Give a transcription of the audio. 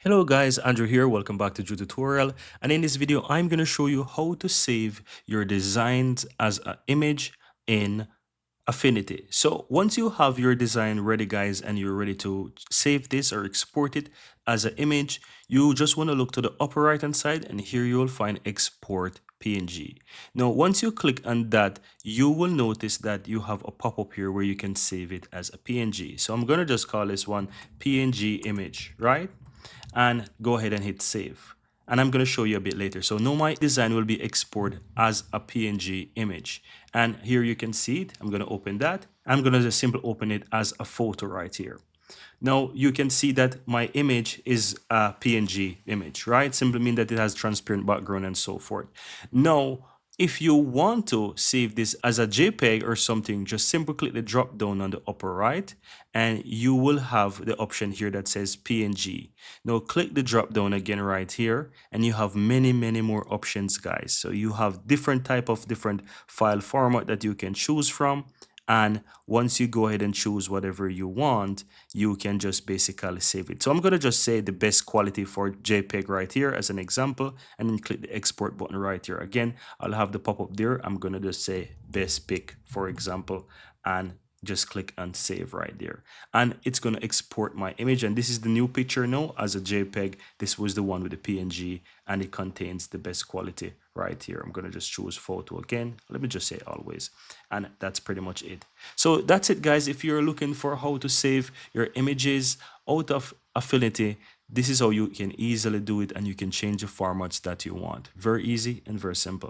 Hello guys, Andrew here. Welcome back to Drew Tutorial. And in this video, I'm going to show you how to save your designs as an image in Affinity. So once you have your design ready, guys, and you're ready to save this or export it as an image, you just want to look to the upper right hand side, and here you will find export PNG. Now, once you click on that, you will notice that you have a pop-up here where you can save it as a PNG. So I'm going to just call this one PNG image, right? And go ahead and hit save. And I'm going to show you a bit later. So now my design will be exported as a PNG image. And here you can see it. I'm going to open that. I'm going to just simply open it as a photo right here. Now you can see that my image is a PNG image, right? Simply mean that it has transparent background and so forth. Now, if you want to save this as a JPEG or something, just simply click the drop down on the upper right and you will have the option here that says PNG. Now click the drop down again right here and you have many more options, guys. So you have different file format that you can choose from. And once you go ahead and choose whatever you want, you can just basically save it. So I'm going to just say the best quality for JPEG right here as an example, and then click the export button right here. Again, I'll have the pop-up there. I'm going to just say best pick, for example, and just click on save right there, and it's going to export my image. And this is the new picture now as a JPEG. This was the one with the PNG, and it contains the best quality right here. I'm going to just choose photo again. Let me just say always, and that's pretty much it. So that's it, guys. If you're looking for how to save your images out of Affinity, this is how you can easily do it, and you can change the formats that you want. Very easy and very simple.